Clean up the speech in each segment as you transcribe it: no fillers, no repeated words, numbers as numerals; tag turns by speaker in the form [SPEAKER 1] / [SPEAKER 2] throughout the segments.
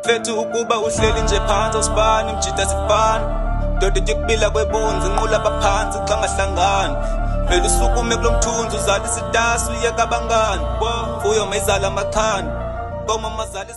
[SPEAKER 1] Fethu ukuba uhleli nje phansi usibani mjida sifana Doda yokubila kwebunzi nqula baphansi xa ngahlangani Vele usukume kulomthunzi uzala isitasi uyeka abangani Fuyo mayizala amakhani Koma mazala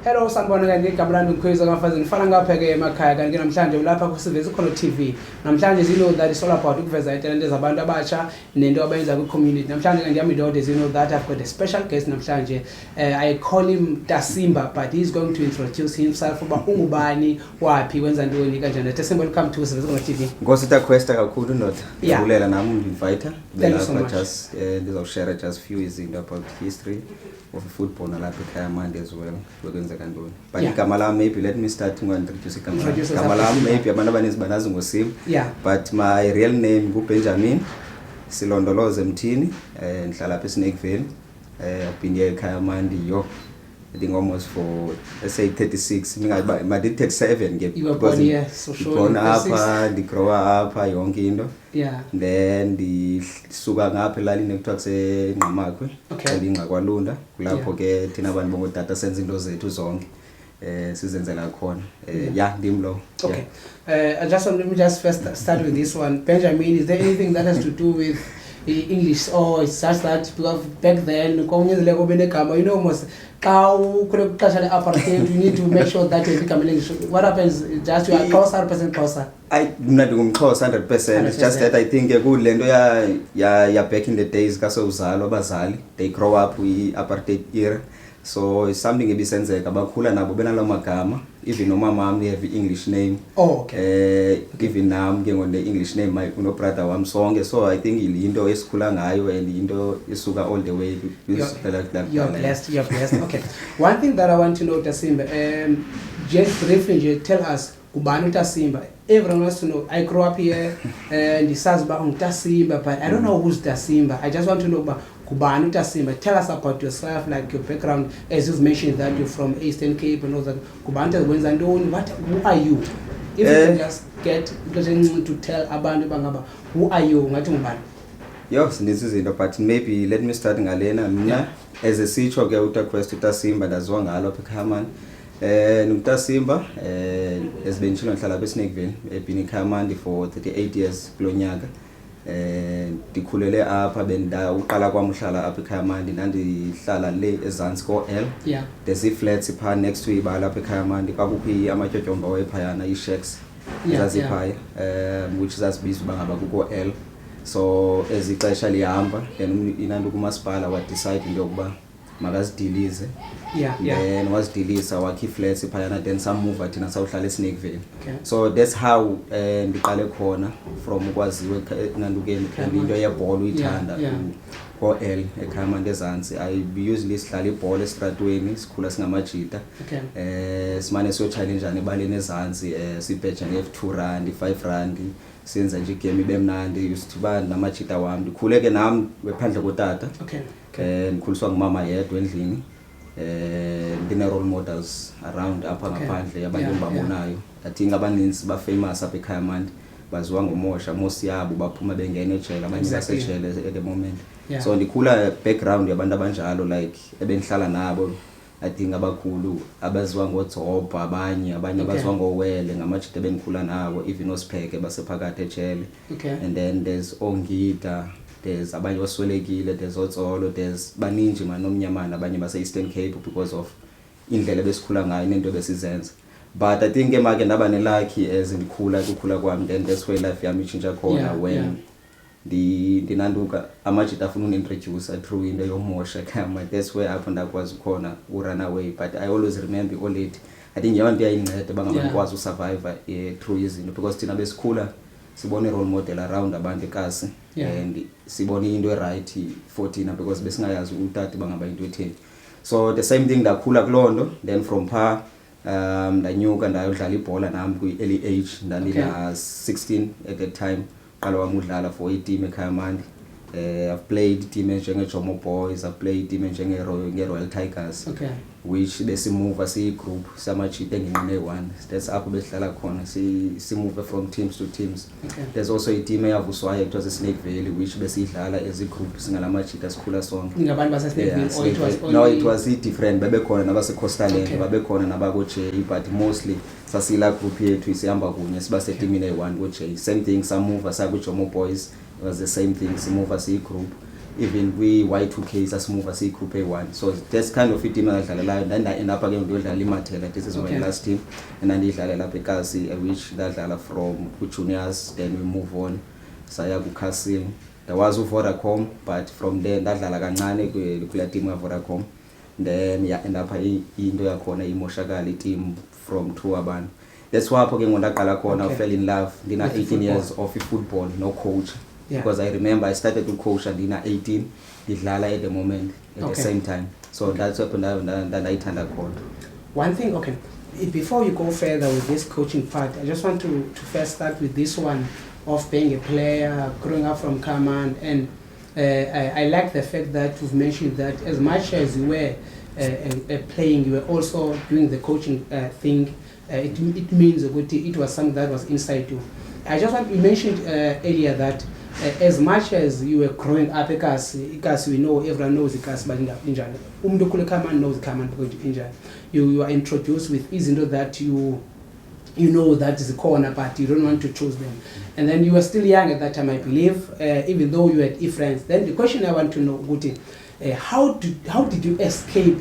[SPEAKER 2] Hello sanibona kanti igama lami ngikhoyiza ngafazi ngifana ngapha ke emakhaya kanti namhlanje lapha kusiveza khona TV namhlanje zino that is all about ukuveza italente zabantu abatsha nento abayenza ku community namhlanje kanti yami dode zino that I've got a special guest namhlanje I call him Tasimba but he's going to introduce himself uba ungubani wapi wenza ntoni kanjani Tasimba welcome to kusiveza khona TV
[SPEAKER 3] Ngosi taquesta kakhulu ndoda ngivulela nami ungivita
[SPEAKER 2] just
[SPEAKER 3] ndizawushare just few izinto about history of football nalapha ekhaya manje as well bekwenza kantoni but igama lami maybe let me start introduce igama lami maybe abantu abaninzi banazi ngoSim but my real name nguBenjamin Silondoloze Mthini ngihlala lapha eSnakeville I've been here ekhaya manje I think almost for let's say 36 my 37 because born apha grow up yonke into then ndisuka ngapha elalini ekuthiwa kuseNqamakwe elinga kwaLunda kulapho ke thina abantu bongodata senza into zethu zonke sizenzela khona ndim lo
[SPEAKER 2] okay let me just first start with this one Benjamin is there anything that has to do with English or it's just that because back then kongezeleko benegama you know most xa ukule kuxesha leapartheid you need to make sure that you become English what happens just you are closer person closer
[SPEAKER 3] mna ndingumXhosa 100% it's just that I think kulento ya back in the days kasozalwa abazali they grow up with apartheid era so it's something ebisenzeka bakhula nabo benalo magama even umama wami have English name even nami ke ngone English name my uno brother wami sonke so I think into esikhula ngayo and into isuka all the way
[SPEAKER 2] you're blessed okay one thing that I want to know Tasimba just briefly tell us kubani Tasimba everyone wants to know I grew up here and ndisazi ba Tasimba but I don't know who's Tasimba I just want to know ba kubani Tasimba tell us about yourself like your background as you've mentioned that you're from Eastern Cape and all that kubani wenza ntoni who are you if you can just get to tell abantu bangaba who are you ngathi ngubani
[SPEAKER 3] yo sinezi izinto but maybe let me start ngalena mina as a sitho ke utaquest Tasimba ndaziwa ngalo apha eKhamani Tasimba esibenchilo ngihlala eSnakeville ebini eKhamani for 38 years kulonyaka ndikhulele apha uqala kwami uhlala apha eKhamani nandihlala le eZansi ko-L there's flats pha next to ibala lapha eKhamani kwakukho amatyotyomba wayephayana ishacks zaziphaya which zasibizwa bangaba kuko-L so ezixesha lihamba then inanto kumasipala wa decide into yokuba makazidilize then wazidilisa wakhi flats phayana then some move thina sawuhlala eSnakeville so that's how ndiqale khona from ukwaziwe nandukeni into yebhola uyithanda ko-L eKhamani eZansi I usually sihlala ibhola estratweni sikhula singamajita simane siyo challenge ebaleni eZansi sibheja nge2 rand 5 rand senza nje igame ibemnandi used to ba namajita wami ndikhule ke nami wephandle kotata ngikhuliswa ngumama yedwa endlini ndine role models around apha ngaphandle abantu engibabonayo I think abaninzi ba famous apha ekhaya manje baziwa ngomosha Mosiyabo baphuma bengena ejele abanye basejele at the moment so ndikhula background yabantu abanjalo like ebengihlala nabo I think abakhulu abaziwa ngoDzobha abanye abaziwa ngowele ngamajita bengikhula nabo even osipheke basephakathi ejele and then there's Ongida there's abanye oswelekile there's oTsolo there's baningi manomnyamana abanye base Eastern Cape because of indlela besikhula ngayo nento besizenza but I think emake ndaba nelucky as ndikhula kwami then that's where life yami ichinja khona when ndinanduka amajita afuna unintroduce through into yomosha kama that's where apho ndakwazi khona run away but I always remember all it I think yabantu yayincede bangabakwazi usurvive through izinto because thina besikhula sibone role model around abantu ekasi and sibone into eright for thina because besingayazi utati bangaba into etheni so the same thing ndakhula kulondo then from pha ndanyuka ndayodlala ibhola nami kwi-early age ndandina 16 at that time qala wami udlala for i-team eKhamani I've played team njenge-Jomo Boys, I've played team njenge-Royal Tigers,
[SPEAKER 2] Okay.
[SPEAKER 3] which besimove siyi-group samachita enginqine 1. That's apho besihlala khona simove from teams to teams.
[SPEAKER 2] Okay.
[SPEAKER 3] There's also a team eyavuswayo it was a Snake Valley which besiyidlala as a group singalamachita sikhula sonke.
[SPEAKER 2] Ngabantu base-Snakeville, or it was
[SPEAKER 3] No,
[SPEAKER 2] only-
[SPEAKER 3] it was different. Babekhona nabase-Coastal Land,
[SPEAKER 2] Okay.
[SPEAKER 3] babekhona nabako-J, but mostly sasila group yethu isihamba kunye siba setimini eyi-1 ko-J. Same thing, samuva saku-Jomo Boys, it was the same thing, simuva siyi-group. Even we-Y2K sasimuva siyi-group eyi-1. So that's kind of i-team engadlalelayo. Then I end up again ndiyodlala iMathela, this is
[SPEAKER 2] Okay.
[SPEAKER 3] my last team. And ndandiyidlale lapha eKasi, which ndadlala from ku-juniors, then we move on. Saya ku-Castle. There was uVodacom, but from there ndadlala kancane kula team kaVodacom. Then end up into yakhona imoshakala team from two abantu. That's why apho ke ngondaqala khona
[SPEAKER 2] Okay.
[SPEAKER 3] I fell in love. Ndina
[SPEAKER 2] With the
[SPEAKER 3] 18 years
[SPEAKER 2] football.
[SPEAKER 3] of football, no coach.
[SPEAKER 2] Yeah.
[SPEAKER 3] Because I remember I started to coach at ndina 18, ngidlala at the moment at
[SPEAKER 2] Okay.
[SPEAKER 3] the same time. So that's what ndayithanda khona.
[SPEAKER 2] One thing, okay, before you go further with this coaching part, I just want to first start with this one of being a player, growing up from Kaman, and I like the fact that you've mentioned that as much as you were playing, you were also doing the coaching thing. It means it was something that was inside you. I just want, you mentioned earlier that as much as you were growing up eKasi, we know, everyone knows eKasi, but injani umuntu kule Kaman knows Kaman because injani you are introduced with izinto that you know that is a corner, but you don't want to choose them. And then you were still young at that time, I believe, even though you had friends. Then the question I want to know, Guti, how did you escape?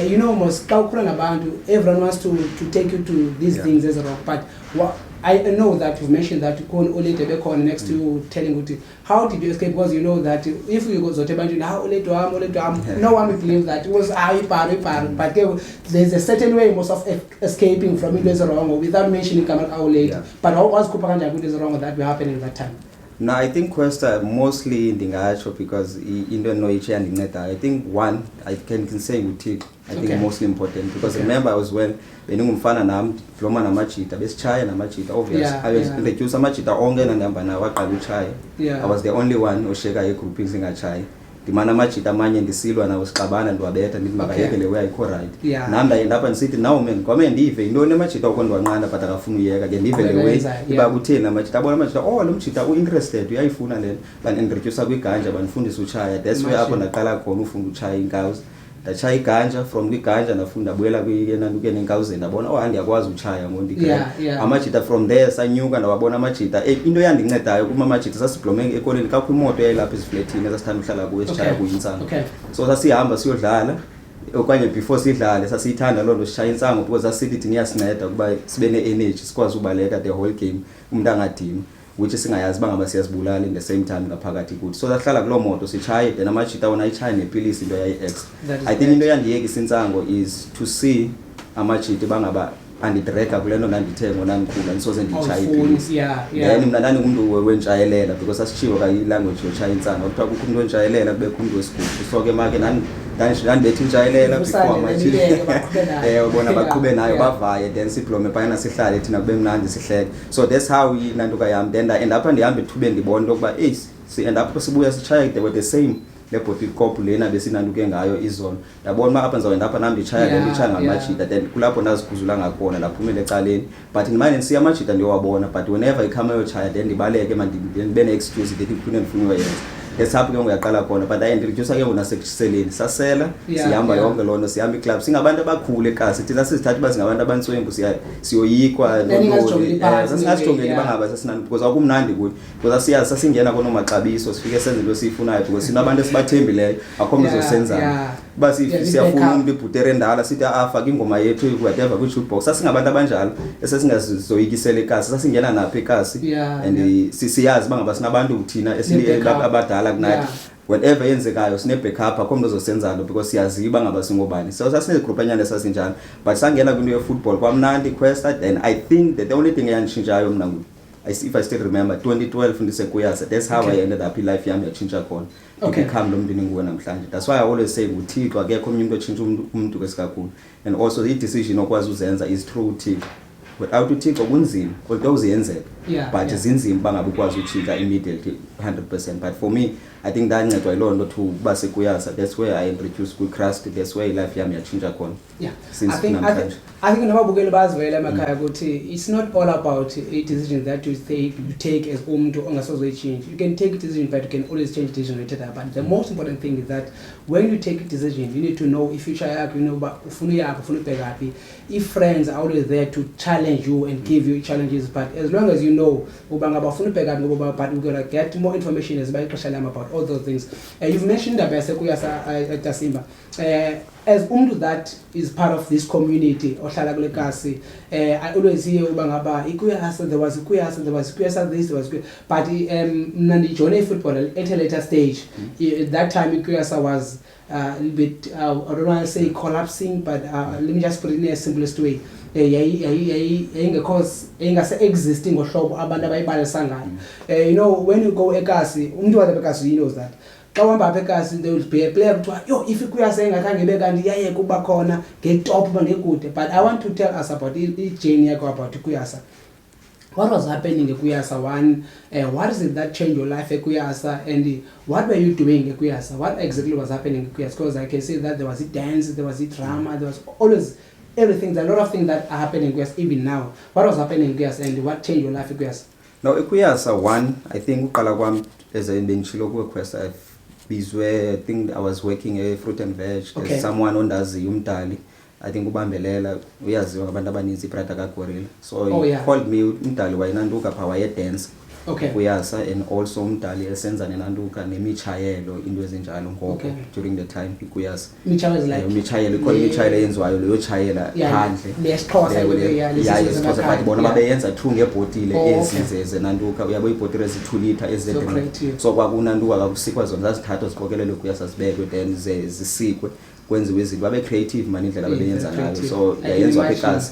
[SPEAKER 2] You know, most everyone wants to take you to these things as a rock, but what I know that you've mentioned that you call Ole Tebekon next to you telling you how did you escape? Because you know that if you go to Zotebanjuni, how Ole to Am, no one will believe that it was but there's a certain way most of escaping from it is wrong without mentioning Kamal Ole.
[SPEAKER 3] Yeah.
[SPEAKER 2] But how was Kupakanja good is wrong that were happening at that time?
[SPEAKER 3] No, I think Questa mostly ndingatsho because into no ichi yandinceda. I think one, I can say uThixo. I think
[SPEAKER 2] Okay.
[SPEAKER 3] mostly important because
[SPEAKER 2] Okay.
[SPEAKER 3] remember I was when beningumfana nami Vloma namachita besichaya namachita obvious.
[SPEAKER 2] Yeah,
[SPEAKER 3] I was
[SPEAKER 2] yeah.
[SPEAKER 3] introduce amachita onke nandihamba nawo aqala uchaya.
[SPEAKER 2] Yeah.
[SPEAKER 3] I was the only one osheka egrouping singachayi. Ndimana amachita amanye ndisilwa nawo sixabana ndiwabetha ndithi makayekele we ayikho right.
[SPEAKER 2] Yeah.
[SPEAKER 3] Nami ndayenda apha ndisithi nawo man kwame ndive intoni amachita okho ndiwanqanda but akafuna uyeka ke ndive le way. Iba kutheni amachita abona amachita oh lo mchita uinterested uyayifuna lena banintroduce kwiganja banifundisa uchaya. That's where apho ndaqala khona ufunda uchaya inkawuzi. Ndachaya iganja from kwiganja ndafunda buyela kwiyenanduke nenkawuzeni ndabona oh andiyakwazi uchaya ngondikhe amajita from there sanyuka ndawabona amajita into yandincedayo kuma amajita sasiblomenge ekoleni kakho imoto yayilapha esifletini esasithanda uhlala kuyo esitshaya kuyintsango so sasihamba siyodlala okanye before sidlale sasiyithanda loo nto sitshaya intsango because sasithi thina iyasinceda ukuba sibe ne-energy sikwazi ubaleka the whole game umuntu angadini which singayazi bangaba siyazibulala in the same time ngaphakathi kuthi so sahlala kulo moto sichaye then amajita wona ayichaye nepilisi into yayi-ex I think into yandiyeka intsango is to see amajita bangaba andidraga kule nto ndandithe ngona ndikhula ndisoze ndichaye ipilisi then mna ndandingumntu wentshayelela because sasitshiwo kayilanguage yotshaya intsango kuthiwa kukho umntu wentshayelela kubekho umntu wesigubu so ke make ndandibetha intshayelela before amajita bona baqhube nayo bavaye then siblome phayana sihlale thina kube mnandi sihleke so that's how inantuka yam then and apha ndihamba ethubeni ndibona into yokuba si-end up sibuya sitshaya they were the same lebhoti kophu lena besinanduke ngayo izolo ndabona uba apha ndizawenda apha nam nditshaya le nditshaya ngamajita then kulapho ndazikhuzula ngakhona ndaphumela ecaleni but ndimane ndisiya amajita ndiyowabona but whenever ikhama yotshaya then ndibaleke ndibe ne-excuse ndithi ndiphinde ndifuna uyoyenza that's apho ke nguyaqala khona but ayintroduce ke ngonasekutshiseleni sasela sihamba yonke loo nto sihamba iclub singabantu abakhulu eKasi thina sizithatha uba singabantu abantswembu siyoyikwa sasingazijongeli bangaba sasinandi because akumnandi kuthi because siyazi sasingena konomaxabiso sifike senze into esiyifunayo because sinabantu esibathembileyo akho mntu uzosenzana uba siyafuna umntu ibhutere endala sithi afake ingoma yethu whatever kwi-jukebox sasingabantu abanjalo esesingazoyikisela eKasi sasingena naphi eKasi and siyazi bangaba sinabantu thina abadala kunathi whatever yenzekayo sine-backup akho mntu ozosenzana because siyaziba ngaba singobani so sasinegroup enyane sasinjalo but sangena kwinto ye-football kwamnandi Questa then I think that the only thing eyanditshintshayo mna if I still remember 2012 ndisekuyasa that's how I ended up life yami yatshintsha khona become lo mntu ninguwe namhlanje that's why I always say uThixo akekho omnye umntu otshintsha umntu kwesikakhulu and also i-decision okwazi uzenza is through uThixo without uThixo kunzima although ziyenzeka
[SPEAKER 2] Yeah,
[SPEAKER 3] but
[SPEAKER 2] yeah.
[SPEAKER 3] zinzima bangabe ukwazi utshintsha immediately 100%. But for me, I think ndancedwa yiloo nto to uba sekuyasa. That's where I introduced kwi-crust. That's where life yami yatshintsha khona.
[SPEAKER 2] Yeah,
[SPEAKER 3] Since
[SPEAKER 2] I think nababukeli bazivela emakhaya ukuthi it's not all about a decision that you take as umuntu ongasoze change. You can take a decision, but you can always change decision later. But the most important thing is that when you take a decision, you need to know if future yakho, you know, but ufuna yakho, ufuna ubheka happy. If friends are always there to challenge you and give you challenges, but as long as you know, but we're gonna get more information as about all those things. You've mentioned that Tasimba. As umuntu that is part of this community, ohlala kule kasi, I always hear ubangaba ikuyasa, there was ikuyasa this, there was but nandijone football at a later stage. At that time ikuyasa was a little bit I don't want to say collapsing, but let me just put it in a simplest way. Existing ngohlobo abantu abayibalisa ngayo. You know, when you go ekasi, umuntu wabekasi, he knows that. They will be a player to yo if you are saying I can't get and yeah kuba khona get top good. But I want to tell us about this journey about Kuyasa. What was happening at Kuyasa one? What is it that changed your life at Kuyasa? And what were you doing at Kuyasa? What exactly was happening at Kuyasa? Because I can say that there was a dance, there was a drama, there was always everything. There are a lot of things that are happening at Kuyasa even now. What was happening at Kuyasa and what changed your life at Kuyasa?
[SPEAKER 3] Now at Kuyasa one, I think uqala kwami as a benchilo kuQuesta. I think I was working a fruit and veg.
[SPEAKER 2] Okay.
[SPEAKER 3] There's someone on umdali. I think ubambelela uyaziwa ngabantu abaninzi iprata kaGorilla. So he called me umdali wayinanduka pha waye dance.
[SPEAKER 2] Okay.
[SPEAKER 3] Kuyasa and also umdali esenza nenanduka nemichayelo into ezinjalo ngoko during the time Kuyasa.
[SPEAKER 2] Michayelo is like
[SPEAKER 3] michayelo ikho imichayelo eyenziwayo leyo chayela phandle.
[SPEAKER 2] Yes,
[SPEAKER 3] but bona babeyenza through ngebhotile ezizeze nanduka uyabo ibhotile ezi2 liter ezidrink. So kwakunanduka kakusikwa zona zazithatha ziqokelelwe Kuyasa sibekwe then zisikwe kwenziwe izinto babe creative manje indlela babeyenza ngayo. So yayenziwa eKasi.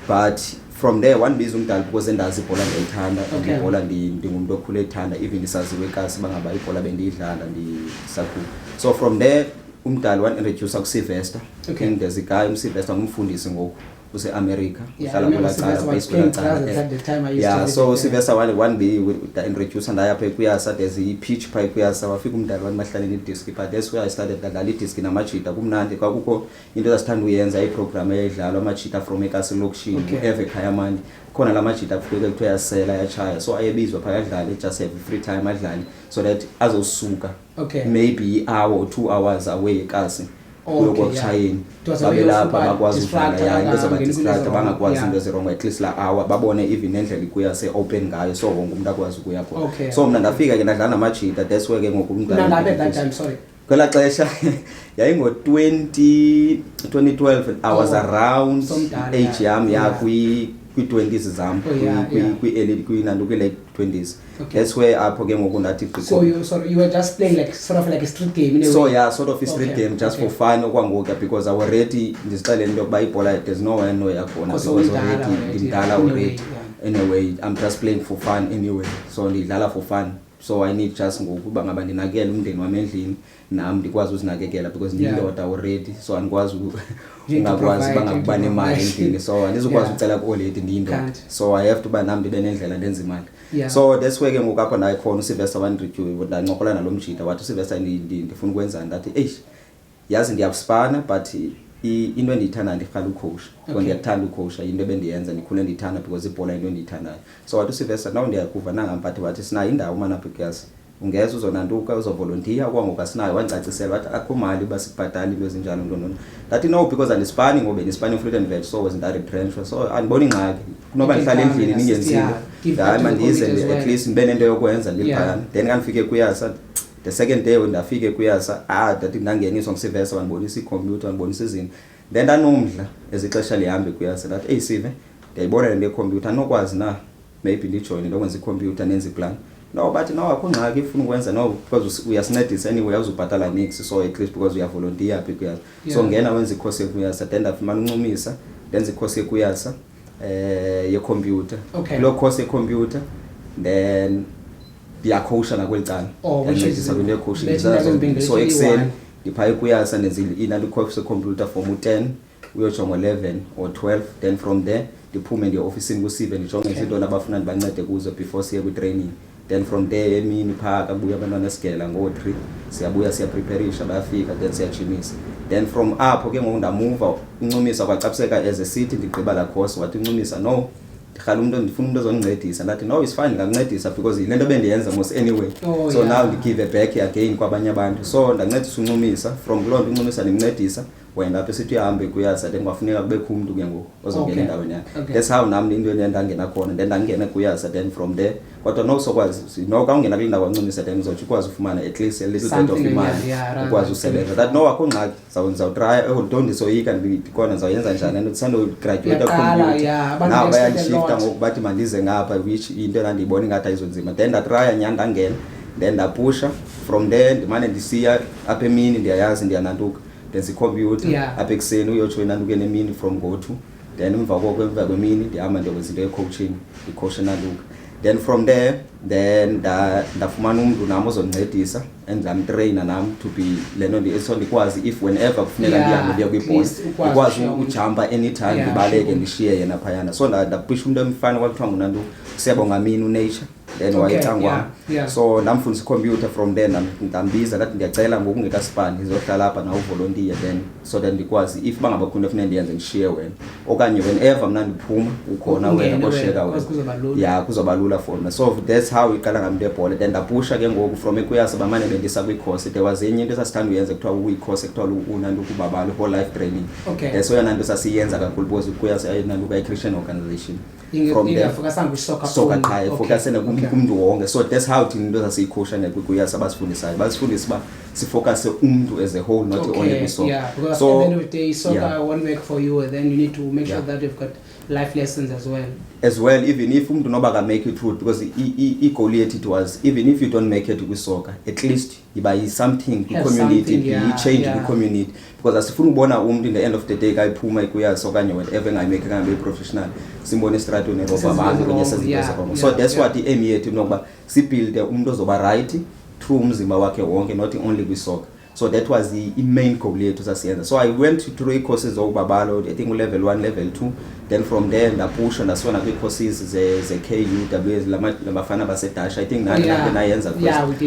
[SPEAKER 3] But from there one biza umdali because ndazi ibhola ngiyithanda ibhola ndingumuntu okhule ethanda even isaziwe eKasi bangaba ibhola bendiyidlala ndisakhula. So from there umdali one introduce ku Sylvester. And there's a guy Sylvester ngumfundisi ngoku use-America uhlala phela so Sylvester one be introduce ndayapha eKuyasa there's a pitch pha eKuyasa wafika umdali wami mahlaleni idisc but that's where I started dlala idisc namajita kumnandi kwakukho into zasithanda uyenza iprogram eyidlalwa amajita from eKasi lokushini eve khaya manje khona lamajita kufike kuthiwa yasela yachaya so ayebizwa pha yadlala just have free time adlali so that azosuka maybe hour or 2 hours away eKasi kuyokuchayini babelapha bakwazi ukudlala into zabadistract bangakwazi into ezirongo at least la hour babone even nendlela Kuyasa open ngayo so wonke umuntu akwazi ukuya khona so mina ndafika ke ndadlala namajita that's where ke ngoku umntana
[SPEAKER 2] ngabe that time sorry
[SPEAKER 3] kwela xesha yayingo 2012 I was around age yami kwi-20s zam kwi-early late 20s. That's where apho ke ngoku ndathi
[SPEAKER 2] so you were just playing like sort of like a street game in a way.
[SPEAKER 3] So yeah, sort of a street game just for fun okwangoku because I already ndisixelele into yokuba ibhola there's no one no yakhona because already ndidala already anyway I'm just playing for fun anyway so ndidlala for fun. So I need just ngokuba ngaba ndinakekela umndeni wami endlini nami ndikwazi uzinakekela because ndindoda already so andikwazi ungakwazi bangakuba nemali endlini so andizokwazi ucela ku already ndindoda so I have to ba nami ndibe nendlela ndenza imali. So that's where ke ngoku apho naye khona uSylvester wanireview ndancokola nalomjita wathi uSylvester ndifuna ukwenza ndathi yazi ndiyakuspana but into endiyithanda ndiqala ucoach because ndiyathanda ucoach into ebendiyenza ndikhule ndiyithanda because ibhola into endiyithandayo so wathi uSylvester now ndiyakuva nangamphathi wathi sinayo indawo manapha eKuyasa ungeza uzonanduka uzovolunteer kwangoku asinayo wancacisela wathi akho mali basibhadala into ezinjalo ntonono ndathi no because andisipani ngobe ndisipani fruit and veg so was ndarepreneur so andiboni ingxaki kunoba ndihlala endlini ningenziyo hayi mandize at least ndibe nento yokwenza ndiliphayana then kandifike eKuyasa the second day when ndafike eKuyasa ndathi ndangeniswa nguSylvester wandibonisa icomputer wandibonisa izinto then ndanomdla ezixesha lihambe eKuyasa ndathi Sive ndiyayibona le computer nokwazi na maybe ndijoin ndokwenza icomputer nenza iplan no but now akho ngxaki ifuna ukwenza no because uyasincedisa anyway uzobhatala nix so at least because uyavolunteer apha eKuyasa so ngena wenza icourse eKuyasa then ndafumana uncumisa ndenza icourse eKuyasa ye-computer lo course ye-computer then ndiyacoacha nakwelicala ndincedisa kwinto yecoaching so Excel ndipha eKuyasa ndenza inali course computer from 10 uyojonga 11 or 12 then from there ndiphume ndiye ofisini kusive ndijonge izinto abafuna ndibancede kuzo before siye kwi-training. Then from there emini phaa kabuya abantwana esigela ngo-3 siyabuya siyapreparisha bayafika then siyajimisa. Then from apho ke ngoku ndamuva uNcumisa kwacapseka as a city ndigqiba la course wathi uNcumisa no ndikhala umuntu ndifuna umuntu ozondincedisa ndathi no it's fine ngakuncedisa because yile nto bendiyenza mos anyway. So now ndigive back again kwabanye abantu so ndancedisa uNcumisa from kuloo nto uNcumisa ndimncedisa wena apha esithi uyahambe kuyasa then kwafuneka kubekho umuntu ke ngoku ozongena endaweni yakhe. That's how nami into endangena khona then ndangena kuyasa then from there kodwa no sokwazi no ka ungena kule ndawo kaNcumisa then uzothi ukwazi ufumana at least a little bit of imali ukwazi usebenza that no akho ngxaki zawutry don't ndisoyika ndikona zawuyenza njani and utsando graduate computer now bayashifta ngokubathi mandize ngapha which into endandiyibona ngathi ayizonzima then ndatry nyani ndangena then ndapusha from there ndimane ndisiya apha emini ndiyayazi ndiyanantuka then computer apha ekuseni uyotsho inantuke nemini from go-to then emva kwemini ndihamba ndiyokwenza into ye-coaching i-coach nantuka. Then from there then ndafumana umuntu nami ozondincedisa and ndamtraina nami to be leno so ndikwazi if whenever kufuneka ndihambe ndiye kwibhola ndikwazi ukujumpa anytime ndibaleke ndishiye yena phayana so ndapisha umuntu emfana kwakuthiwa ngunantuka siyabonga mina uNature then wayetangwa so ndamfundisa computer from there ndambiza ndathi ndiyacela ngoku ngekasipani ndizohlala lapha na uvolunteer then so that ndikwazi if bangaba khona kufanele ndiyenze ngishiye wena okanye whenever mina ndiphuma ukhona wena kosheka wena kuzoba lula for mina so that's how iqala ngami lebhola then ndapusha ke ngoku from ekuyasa bamane bendisa kwi-course there was enye into esasithanda uyenza kuthiwa kuyi-course ekuthiwa unantuka ubabalo whole life training so yona nto sasiyenza kakhulu because ukuyasa ayinantuka i-Christian organization from there soccer qha efocusene kumntu wonke so that's how thina into sasiyikhusha nekuyasa abasifundisayo basifundisa uba sifocuse umuntu as a whole not only kwi-soccer
[SPEAKER 2] because so at the end of the day soccer won't work for you and then you need to make sure that you've got life lessons as well even if umuntu noba ka make it through because i-goal yethu it was even if you don't make it kwi-soccer at least iba yi-something kwi-community i-change kwi-community because asifuna ukubona umuntu in the end of the day kayiphuma kuyasa okanye whatever engayimake kangabe professional simbone estratweni roba abantu kwenye sezinto so that's what i-aim yethu nokuba sibuilde umuntu ozoba right through umzimba wakhe wonke not only kwi-soccer. So that was the main goal yethu sasiyenza. So I went through courses okubabalo I think level 1 level 2 then from there ndapusha ndasona kwi-courses ze-KUWS labafana baseDash I think nayenza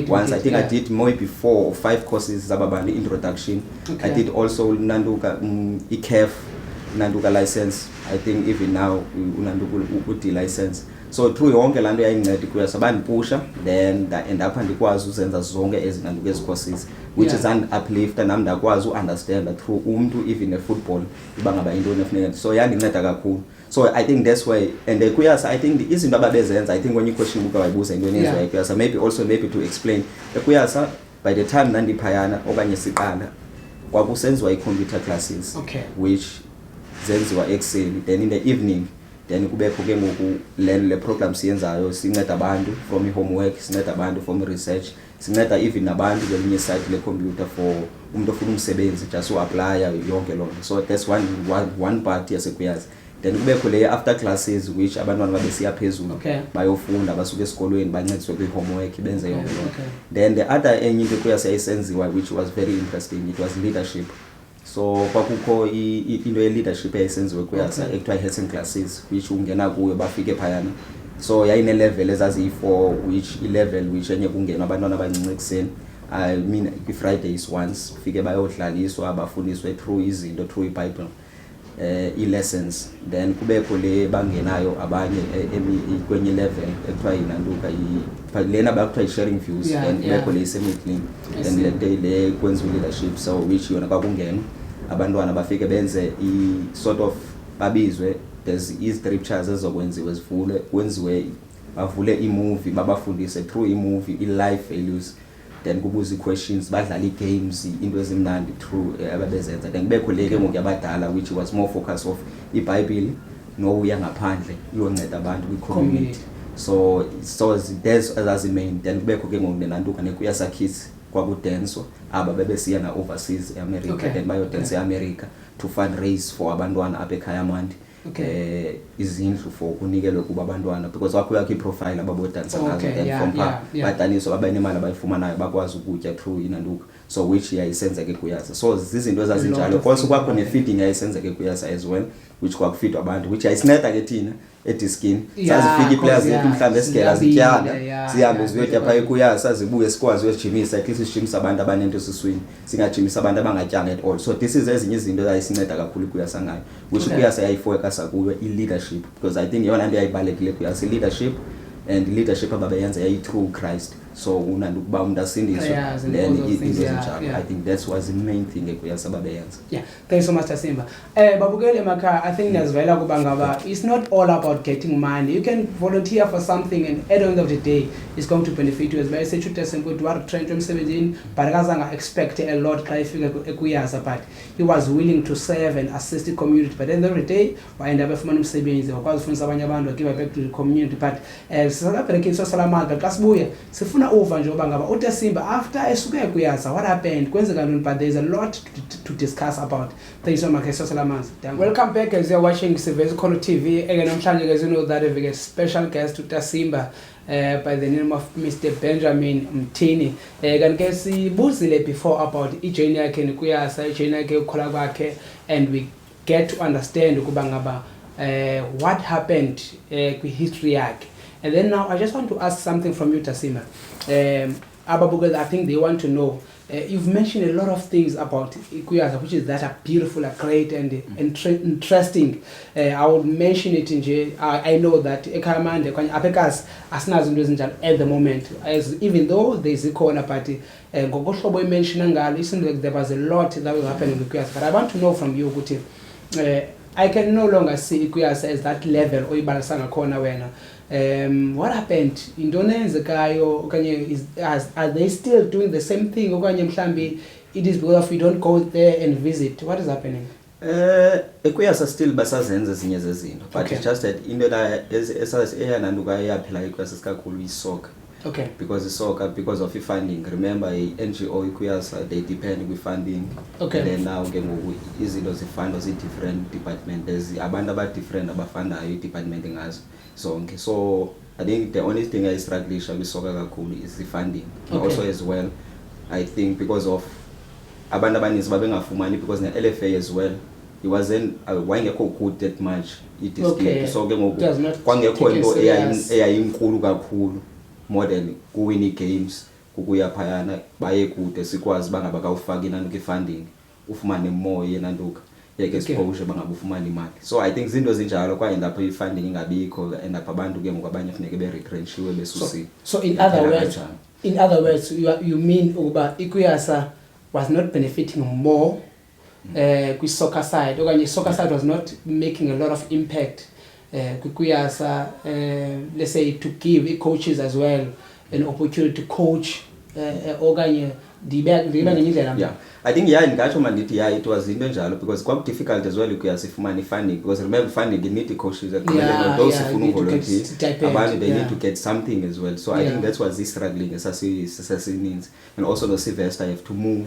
[SPEAKER 2] once I think I did maybe 4 or 5 courses zababani introduction. I did also nanduka i-CAF nanduka license I think even now unanduka uD license so through yonke lanto yayincedi kuyasa bandipusha then end up ndikwazi uzenza zonke ezinanduka ezi-courses which is an uplifter nami ndakwazi u-understand through umuntu even a-football iba ngaba into nefuneka so yandinceda kakhulu so I think that's why and kuyasa I think izinto ababezenza I think when you question buka wayibuza into enezwayo kuyasa maybe to explain kuyasa by the time nandiphayana okanye siqala kwakusenziwa i-computer classes which zenziwa ekuseni then in the evening then kubekho ke ngoku le program siyenzayo sinceda abantu from i-homework sinceda abantu from research sinceda even nabantu kwelinye site le-computer for umuntu ofuna umsebenzi just u-applya yonke lonto so that's one part yasekuyasa then kubekho le after classes which abantwana babesiya phezulu bayofunda basuke esikolweni bancediswe kwi-homework benze yonke lonto then the other enye into kuyasa yayisenziwa which was very interesting it was leadership so kwakukho into ye-leadership yayisenziwe kuyasa ekuthiwa i-Hessing classes which ungena kuyo bafike phayana so yayine-level ezaziyi-4 which i-level which enye kungenwa abantwana abancinci ekuseni I mean kwi-Fridays once fike bayodlaliswa bafundiswe through izinto through iBible i-lessons then kubekho le bangenayo abanye kwenye level ekuthiwa yinantuka lena bakuthiwa i-sharing views and kubekho le i-summit then le kwenziwa leadership so which yona kwakungena abantwana bafike benze i-sort of babizwe there's i-scriptures ezokwenziwe kwenziwe bavule i-movie babafundise through i-movie i-life values then kubuza i-questions badlala i-games into ezimnandi through ababezenza then kubekho leke ngoku yabadala which was more focus of iBhayibheli nokuya ngaphandle iyonceda abantu kwi-community so there's as main then kubekho ke ngoku nenantuka nekuyasa kids kwakudenswa aba bebesiya na-overseas e-America then bayodensa e-America to fundraise for abantwana apha ekhaya mandi izindlu for kunikelwe kuba abantwana because wakho yakho i-profile ababodansa ngazo and from pha badaniswa babanemali abayifumanayo bakwazi ukutya through inantuka
[SPEAKER 3] so which yayisenzeke kuyasa, so zizinto
[SPEAKER 2] A lot
[SPEAKER 3] ezazinjalo.
[SPEAKER 2] of
[SPEAKER 3] Also
[SPEAKER 2] things
[SPEAKER 3] kwakho
[SPEAKER 2] happening.
[SPEAKER 3] ne-feeding yayisenzeke kuyasa as well, which kwakufitwa abantu, which yayisinceda ke thina ediskini.
[SPEAKER 2] Yeah,
[SPEAKER 3] Sazifika ii-players
[SPEAKER 2] cause,
[SPEAKER 3] zethu mhlawumbe esigela
[SPEAKER 2] ziyabile,
[SPEAKER 3] zityana,
[SPEAKER 2] yeah,
[SPEAKER 3] sihambe
[SPEAKER 2] yeah,
[SPEAKER 3] ziyotya
[SPEAKER 2] because-
[SPEAKER 3] phaa ekuyasa, zibuye sikwazi uyojimisa, at least sijimisa abantu abanento esiswini, singajimisa abantu abangatyanga at all. So this is ezinye izinto ezayisinceda kakhulu kuyasa ngayo, which
[SPEAKER 2] Okay.
[SPEAKER 3] kuyasa yayifokasa kuyo i-leadership, because I think yeyona nto yayibalulekile kuyasa i-leadership, and leadership ababeyenza yayi-through Christ. So unanto ukuba umuntu asindiswe,
[SPEAKER 2] Yeah, and
[SPEAKER 3] then
[SPEAKER 2] all those
[SPEAKER 3] izinto
[SPEAKER 2] things, yeah,
[SPEAKER 3] ezinjalo.
[SPEAKER 2] yeah.
[SPEAKER 3] I think that was the main thing ekuyasa ababeyenza.
[SPEAKER 2] Yeah, thank you so much, Tasimba. Babukele emakhaya, I think nazivela kuba ngaba, it's not all about getting money. You can volunteer for something and at the end of the day, it's going to benefit you as well. I say to Tasimba, you are trained from 17, but akazange expect a lot xa ifika ekuyasa, but he was willing to serve and assist the community. But at the end of the day, waenda befumana umsebenzi, wakwazi ufundisa abanye abantu, give back to the community. But sisakabherekile sosalamanga, xa sibuya, sifuna uva nje uba ngaba uTasimba after esuke ekuyasa, what happened? Kwenzeka ntoni? But there's a lot to discuss about. Thank you so much, Sosalamanzi. Welcome back as you're watching Sivezi Kholo TV. Again, namhlanje guys, you know that we get special guest uTasimba by the name of Mr. Benjamin Mthini. Kanti sibuzile before about ijourney yakhe nekuyasa, ijourney yakhe ukukhola kwakhe, and we get to understand ukuba ngaba what happened kwi-history yakhe. And then now I just want to ask something from you, Tasimba. Ababukela, I think they want to know. You've mentioned a lot of things about Ikuyasa, which is that are beautiful, are great, and interesting. I will mention it in J. I know that Ekamande, Apekas, asinazo into ezinjalo at the moment, as even though there is a corner party, ngokohlobo imention ngalo, it seems like there was a lot that was happening with Ikuyasa. But I want to know from you, Guti, I can no longer see Ikuyasa as that level, or Ibalasanga corner wena. What happened? Indonezekayo, are they still doing the same thing? Okanye mhlambi, it is because we don't go there and visit. What is happening?
[SPEAKER 3] Ekuyasa still basazenza ezinye zezinto, but
[SPEAKER 2] Okay.
[SPEAKER 3] it's just that into that eyananduka eyaphila ekuyasa sikakhulu is-soccer.
[SPEAKER 2] Okay.
[SPEAKER 3] Because soccer, because of funding. Remember, NGO Ikuyasa, they depend with funding.
[SPEAKER 2] Okay.
[SPEAKER 3] And then now izinto zifundwa zi-different department. There's abantu aba-different abafundayo i-department ngazo zonke. So I think the only thing I struggle with soccer kakhulu is the funding.
[SPEAKER 2] Okay.
[SPEAKER 3] Also as well, I think because of abantu abaninzi babengafumani, because ne-LFA as well, it wasn't wayengekho good that much
[SPEAKER 2] Okay.
[SPEAKER 3] so ke ngoku
[SPEAKER 2] Does not
[SPEAKER 3] kwangekho
[SPEAKER 2] take it
[SPEAKER 3] into
[SPEAKER 2] serious.
[SPEAKER 3] eyayinkulu kakhulu more than kuwini games, kukuya phayana baye kude sikwazi bangaba kawufaki nanduka funding ufumane more yenanduka yeke exposure bangaba ufumane imali. So I think izinto zinjalo kwa end up i-funding ingabikho, end up abantu ke ngoku abanye funeke be-retrenchiwe besusiwe.
[SPEAKER 2] So in other words, you mean ukuba Ikuyasa was not benefiting more kwi-soccer side, okanye soccer side was not making a lot of impact kwi-Ikuyasa, let's say to give coaches as well an opportunity to coach okanye
[SPEAKER 3] Yeah, I think ndingatsho mandithi it was into enjalo, because quite difficult as well Ikuyasa ifumane funding, because remember funding you need the coaches those who volunteer abantu they need to get something as well. So I think that's what this struggling esasininzi, and also the Sylvester have to move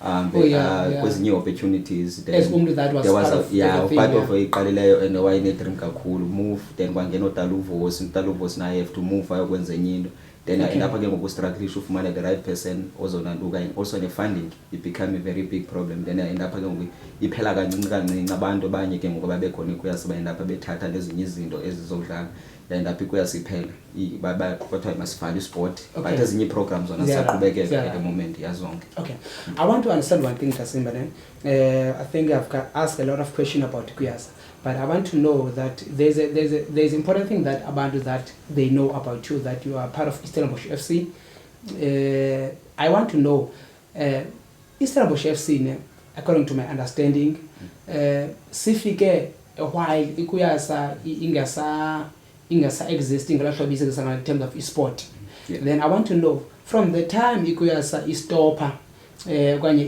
[SPEAKER 3] kwezinye opportunities. Then
[SPEAKER 2] that was
[SPEAKER 3] there was
[SPEAKER 2] part of
[SPEAKER 3] iqalileyo and wayine-dream kakhulu move, then kwangena uTaluvos naye have to move ayokwenza enye into. Then I end up again with struggle to find the right person, also the funding, it became a very big problem. Then I end up again with iphela kancinci abantu abanye ke ngoku babekhona Ikuyasa end up bethatha lezinye izinto ezizodlala, end up Ikuyasa iphela kodwa masifale sport, but ezinye programs zona ziyaqhubekeka at the moment yazonke.
[SPEAKER 2] Okay, I want to understand one thing, Tasimba. I think I've asked a lot of questions about Ikuyasa, but I want to know that there's important thing that about that they know about you, that you are part of Stellenbosch FC. I want to know Stellenbosch FC, according to my understanding, sifike while Ikuyasa ingasa existing in terms of sport.
[SPEAKER 3] Yeah.
[SPEAKER 2] Then I want to know from the time Ikuyasa istopa okanye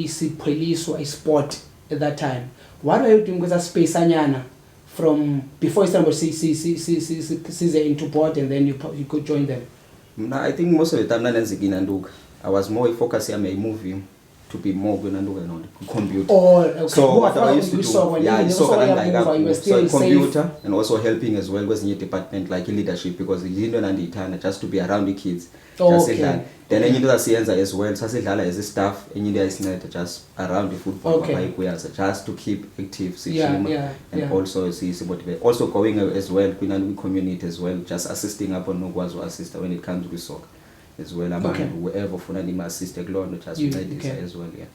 [SPEAKER 2] isipheliswa sport at that time, what are you doing with that space anyana from before Stellenbosch sees into board, and then you could join them?
[SPEAKER 3] I think most of the time I was more focused on my movie to be more kunanduka computer.
[SPEAKER 2] Oh, okay.
[SPEAKER 3] So what I used to do,
[SPEAKER 2] so
[SPEAKER 3] computer and also helping as well with the department like leadership because just to be around the kids.
[SPEAKER 2] Okay.
[SPEAKER 3] Then any other science as well, sasidlala as a staff, any day is just around the football, just to keep active, and also see what also going as well, community as well, just assisting up on Nogwazo assist when it comes to soccer. As well, whoever for an assist just as well, yeah.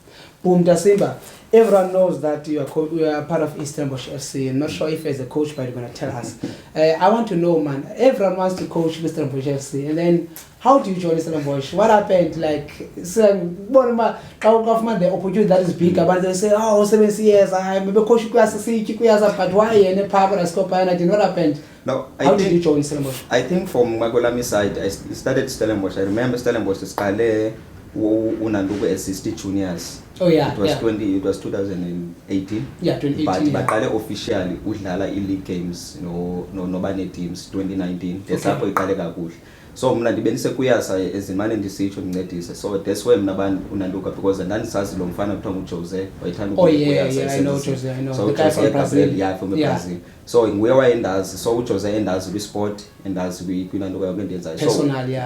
[SPEAKER 2] Boom, Dasimba. Everyone knows that you are part of Stellenbosch FC. I'm not sure if as a coach, but you're going to tell us. I want to know, man. Everyone wants to coach Stellenbosch FC, and then how do you join Stellenbosch? What happened? Like, the opportunity that is big, but they say, oh, 7 years, I'm a coach, but why? And the power of Scopa, and I did not happen.
[SPEAKER 3] No,
[SPEAKER 2] how did you join Stellenbosch?
[SPEAKER 3] I think from Magolami side, I started Stellenbosch. I remember Stellenbosch is Kale Unandugu SST juniors.
[SPEAKER 2] Oh yeah,
[SPEAKER 3] it was 2018.
[SPEAKER 2] Yeah, 2018.
[SPEAKER 3] But Kale officially udlala league games, nobani teams 2019. That's how we Kale kakuhle. So mna ndibenise kuyasa ezimane ndisitsho ngincedise. So that's why mna unanduka because ndandisazi lo mfana kuthiwa nguJose wayithanda
[SPEAKER 2] I know Jose, I know.
[SPEAKER 3] So
[SPEAKER 2] the guy from Brazil.
[SPEAKER 3] Yeah, from Brazil. So nguye wayendazi, so uJose endazi kwi-sport endazi kwinanduka yonke endiyenzayo.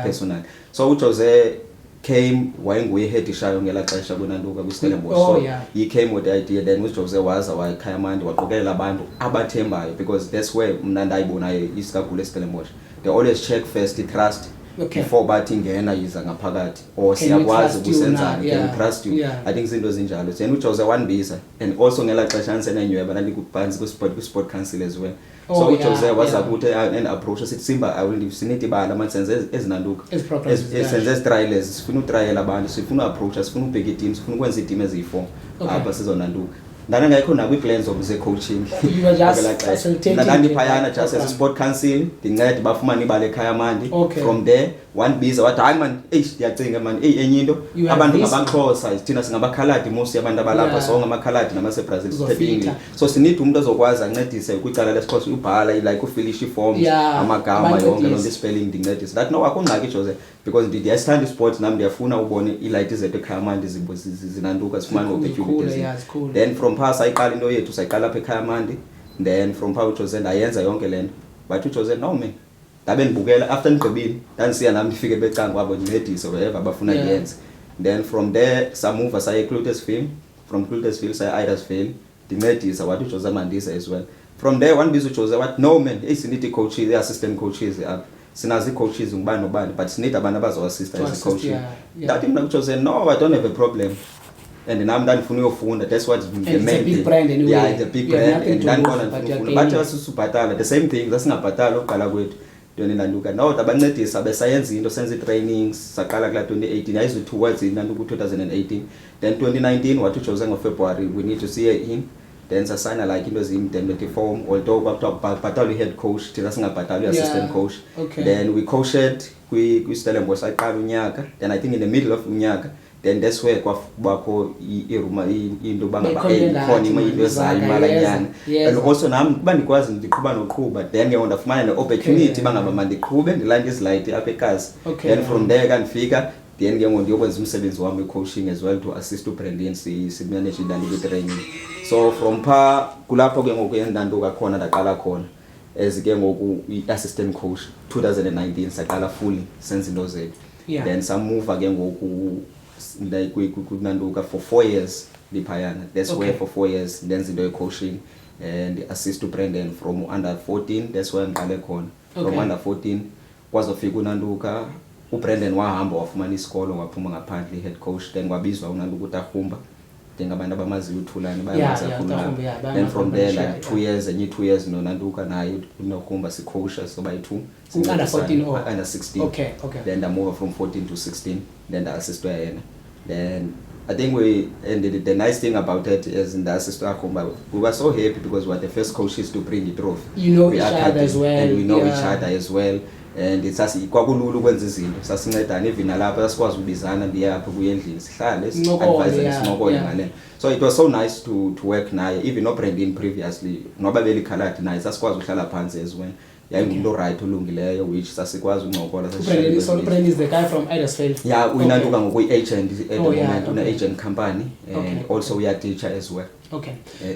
[SPEAKER 3] Personal. So uJose came wayenguye head ishayo ngela xesha kunanduka kwiStellenbosch. So he came with the idea then uJose waza wayikhayamandi waqokelela abantu abathembayo because that's where mna ndayibonayo isikakhulu eStellenbosch. They always check first the trust before bathi ngena yiza ngaphakathi or siyakwazi ukusenzana, can trust you. I think izinto zinjalo. Then uJose wanbiza and also ngela xesha ansenenyweba ndikubhanzi ku-sport council as well. So uJose waza kuthi and approach sithi Simba I will sineti bala mansenze ezinanduka esenze trials sifuna utrial abantu sifuna approach sifuna ubheka teams sifuna ukwenza team eziyi4 apha sizonanduka ndana ngayikho na kwi-plans of ze-coaching.
[SPEAKER 2] You were just facilitating.
[SPEAKER 3] Ndandiphayana just as a sport council ndincede bafumane ibala ekhaya mandi. From there one biza wathi hayi man ndiyacinga man enye into abantu ngabaXhosa thina singabakhaladi most yabantu abalapha sonke amakhaladi namasebrazil sithethe English. So sinidi umuntu ozokwazi ancedise kwicala leSixhosa ubhala like ufilisha iforms amagama yonke lonke spelling ndincedise. That no akungxaki Jose because ndiyasithanda isport nami ndiyafuna ubone ilight zethu ekhaya mandi zinanduka sifumane opportunities. Then from past ayiqala into yethu sayiqala apha ekhaya mandi then from pha uJose ndayenza yonke lento but uJose no man ndabe ndibukela after ndigqibile ndandisiya nami ndifike becanga kwabo ndincedise whatever abafuna yenze. Then from there samove saye Cluttersville, from Cluttersville saye Irisville ndincedisa wathi uJose Mandisa as well. From there one bizo uJose wathi no man sinidi coaches assistant coaches up sinazi coaches ngubani nobani but sinidi abantu abazo-assist as a coach. That mna uJose no I don't have a problem. And nami ndandifuna uyofunda, that's what the main thing.
[SPEAKER 2] Brand anyway.
[SPEAKER 3] Yeah, it's a big brand and ndandibona ndifuna bathi asisubhatala the same thing sasingabhatala uqala kwethu ndonenanduka no tabancedisa besayenza into senze trainings saqala kula 2018 yayizo towards inanduka 2018 then 2019 wathi uJose ngoFebruary we need to see him then sasigna like into indemnity form although kwakuthiwa bhatalwa head coach thina singabhatalwa assistant coach. Then we coached kwi-Stellenbosch saqala unyaka then I think in the middle of unyaka then that's where kwakho iruma into bangaba khona into ezayo imalanyana and also nami kuba ndikwazi ndiqhuba noqhuba then ngiyondafumana ne-opportunity bangaba mandiqhube ndilande izilight apha eKasi. Then from there kandifika then ngiyokwenza umsebenzi wami we-coaching as well to assist uBrandon simanage indandika i-training. So from pha kulapho ke ngoku endanduka khona ndaqala khona as ke ngoku i-assistant coach 2019 saqala fully senze into zethu. Then samove ke ngoku like kunanduka for 4 years liphayana. That's where for 4 years then into coaching and assist uBrandon from under 14. That's where ngiqale khona. From under 14 kwazofika unanduka uBrandon wahamba wafumana isikolo waphuma ngaphandle head coach then kwabizwa unanduka uTahumba njengabantu abamaziyo uThulani bayazi kakhulu. Then from there like 2 years and 2 years nonanduka naye uNokhumba sicoacha so by 2
[SPEAKER 2] under 14 or
[SPEAKER 3] under 16. Then I move from 14 to 16 then the assist yena. Then I think the nice thing about it is in the assist we were so happy because we were the first coaches to bring the trophy.
[SPEAKER 2] You know each other as well.
[SPEAKER 3] And we know each other as well. And it's kwakulula ukwenza izinto sasincedana even nalapha sasikwazi ukubizana ndiyapha kuyendlini sihlale advise sinokole ngale. So it was so nice to work naye even no Brandon previously noba belikhaladi naye sasikwazi ukuhlala phansi as well yayingumntu right olungileyo which sasikwazi uncokola
[SPEAKER 2] So Brendan is the guy from Eidersfeld.
[SPEAKER 3] yeah uyinantuka ngokuyi-agent at the
[SPEAKER 2] yeah,
[SPEAKER 3] moment
[SPEAKER 2] okay.
[SPEAKER 3] une-agent company and
[SPEAKER 2] Okay,
[SPEAKER 3] also uyateacher as well
[SPEAKER 2] Okay.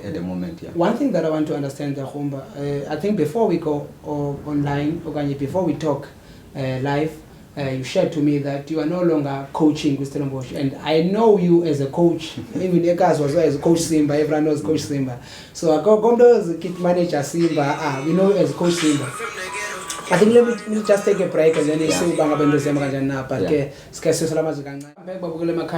[SPEAKER 3] at the moment yeah.
[SPEAKER 2] One thing that I want to understand, Khumba, I think before we go online, okay, before we talk live, you shared to me that you are no longer coaching with Stellenbosch, and I know you as a coach. Even Ekas was as Coach Simba. Everyone knows Coach Simba. So I go as a kid manager Simba. We know as Coach Simba. I think let me just take a break and then you see Bangabendo Zemagana. But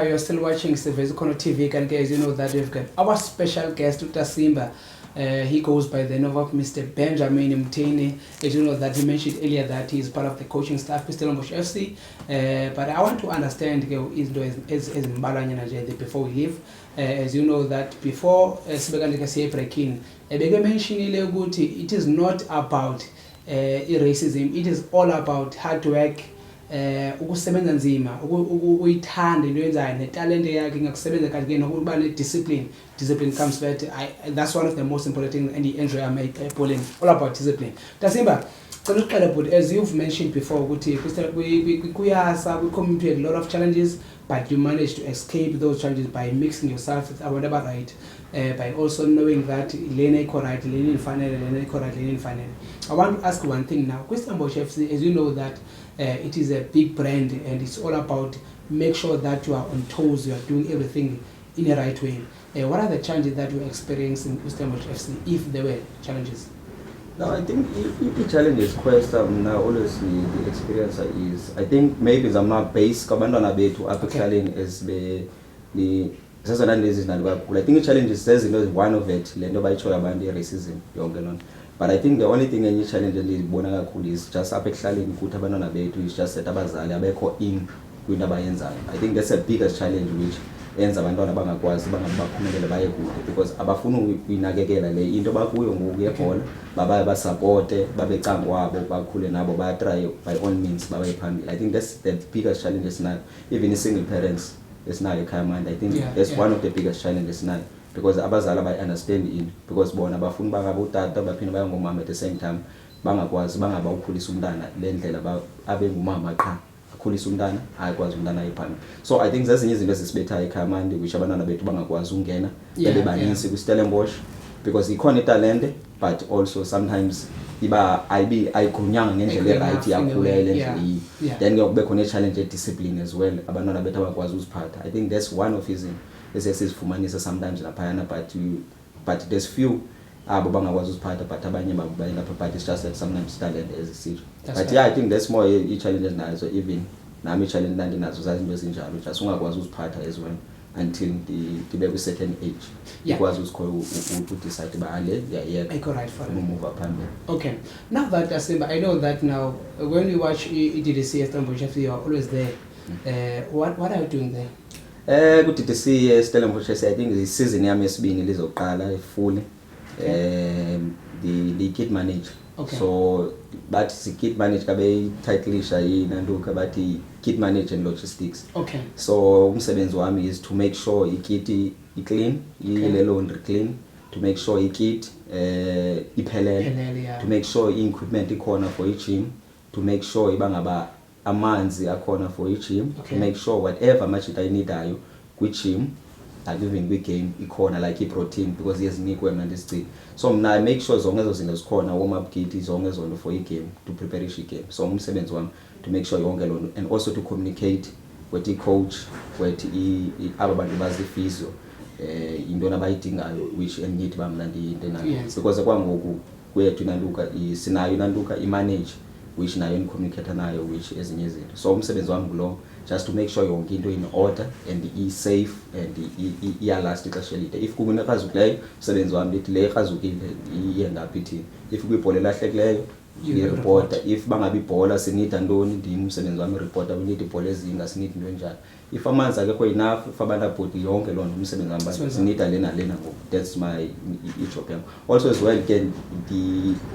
[SPEAKER 2] you're still watching Sevezukono TV, and as you know that we've got our special guest, Dr. Simba. He goes by the name of Mr. Benjamin Mtini. As you know that you mentioned earlier that he is part of the coaching staff with Stellenbosch FC. But I want to understand as Mbalanya before we leave. As you know that before Sibegandika break-in, it is not about racism. It is all about hard work. Ukusebenza nzima uyithanda into yenzayo netalente yakhe ngakusebenza kanti nokuba discipline comes first. That's one of the most important things and the entry I make Pauline all about discipline. Tasimba, as you've mentioned before, we come to a lot of challenges, but you managed to escape those challenges by mixing yourself with our right, by also knowing that Lene correct, Lene in final, Lene correct, Lene in final. I want to ask one thing now. Stellenbosch FC, as you know that it is a big brand and it's all about make sure that you are on toes, you are doing everything in the right way. What are the challenges that you are experiencing in Stellenbosch FC, if there were challenges?
[SPEAKER 3] No, I think the challenge is quest now always the experience is I think maybe zama base kabantwana bethu apha ekuhlaleni as the sesona lezi zinalikakhulu. I think the challenge is one of it le nto bayitshoyo abantu racism yonke lona. But I think the only thing enye challenge endibona kakhulu is just apha ekuhlaleni ukuthi abantwana bethu is just that abazali abekho in kwinto abayenzayo. I think that's the biggest challenge which yenza abantwana bangakwazi bangabaphumelele baye kude because abafuna uyinakekela le into bakuyo ngoku yebhola babaye basupporte babecanga wabo bakhule nabo bayatry by all means babaye phambili. I think that's the biggest challenge esinayo, even single parents esinayo ekhaya manje. I think that's one of the biggest challenges esinayo because abazali understand in because bona bafuna bangabe utata baphinde bayangomama at the same time bangakwazi bangabawukhulisa umntana le ndlela abe ngumama qha akhulisa umntana ayakwazi umntana ayiphambili. So I think zezinye izinto ezisibethayo ekhaya manje which abantwana bethu bangakwazi ungena bebe baninzi ku-Stellenbosch because ikhona italente but also sometimes ayikhunyanga ngendlela eright yakhulela endlela iyi. Then kube khona i-challenge ye-discipline as well, abantwana bethu abakwazi uziphatha. I think that's one of izinto esesizifumanisa sometimes laphayana but there's few abo bangakwazi uziphatha but abanye bayilapha but it's just that sometimes talent as a seed. But yeah, I think that's more i-challenges nazo even nami i-challenge nandinazo zazinto ezinjalo just ungakwazi uziphatha as well until ndibe kwi-certain age ikwazi udecide uba le move phambili.
[SPEAKER 2] Okay, now that Simba, I know that now when we watch EDDC Stellenbosch FC, you are always there. What are you doing there?
[SPEAKER 3] Ku-DDC Stellenbosch I think i-season yami yesibini lizoqala fully the kid manage.
[SPEAKER 2] Okay.
[SPEAKER 3] So but the kid manage kabe titleisha yinanduka bathi kid manage and logistics.
[SPEAKER 2] Okay.
[SPEAKER 3] So umsebenzi wami is to make sure ikit i-clean, ile laundry clean, to make sure ikit iphelele, to make sure i-equipment ikhona for i-gym, to make sure ibangaba amanzi akhona for i-gym, to make sure whatever much I need ayo kwi-gym like even kwi-game ikhona like i-protein because iyezinikwe mna ndisicile. So mna I make sure zonke ezo zinto zikhona, warm-up kit zonke zonto for i-game to prepare i-game. So umsebenzi wami to make sure yonke lonto and also to communicate with i-coach with aba bantu bazi-physio intona abayidingayo which endithi ba mna ndiyinte nayo because kwangoku kwethu inanduka sinayo inanduka i-manage which nayo ni-communicate nayo which ezinye izinto. So umsebenzi wami ngulo just to make sure yonke into in order and i-safe and iyalast ixesha elide. If kunekhazukileyo umsebenzi wami lithi le ekhazukile iye ngaphi ithini, if kuyibhola elahlekileyo i-reporter, if bangabi ibhola sinida ntoni ndim umsebenzi wami i-reporter we need ibhola ezinga sinida into enjalo, if amanzi akekho enough if abantu abhodi yonke loo nto umsebenzi wami sinida lena ngoku. That's my job yam. Also as well ke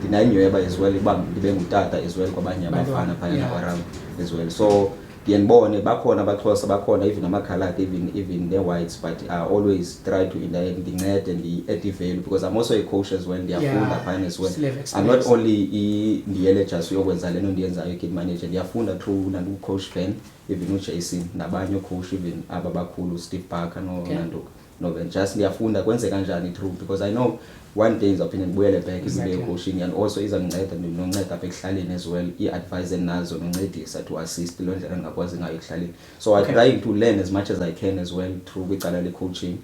[SPEAKER 3] ndinayinyweba as well uba ndibe ngutata as well kwabanye abafana phayana around as well. So Ndiyanibone bakhona abaXhosa bakhona even ama-colored even the whites, but I always try to ndincede ndi-add value because I'm also a coach as well, ndiyafunda phana as well. I'm not only ndiyele just uyokwenza lento ndiyenzayo kid manager, ndiyafunda through nangu-coach Ben, even uJason nabanye coach even aba bakhulu Steve Parker no just ndiyafunda kwenze kanjani through because I know one day izawuphinde ndibuyele back into coaching and also izanginceda nonceda apha ekuhlaleni as well, i-advice endinazo noncedisa to assist lo ndlela engakwazi ngayo ekuhlaleni. So I try to learn as much as I can as well through kwicala le-coaching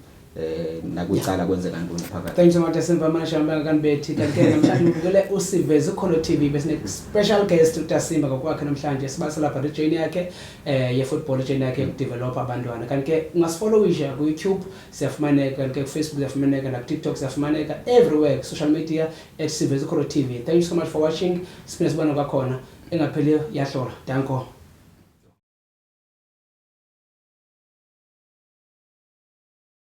[SPEAKER 3] nakwicala kwenzeka ntoni phakathi.
[SPEAKER 2] Thank you so much Simba Manashamba kanbethi kanti namhlanje ubukele uSiveze Kholo TV besine special guest uTasimba ngokwakhe namhlanje sibase lapha rejoin yakhe ye-football journey yakhe yokudevelop abantwana. Kanti ke ungasifollowisha ku YouTube siyafumaneka, kanti ke ku Facebook siyafumaneka na ku TikTok siyafumaneka everywhere social media @Siveze Kholo TV. Thank you so much for watching. Siphinde sibone kwakhona engapheliyo yahlola. Danko.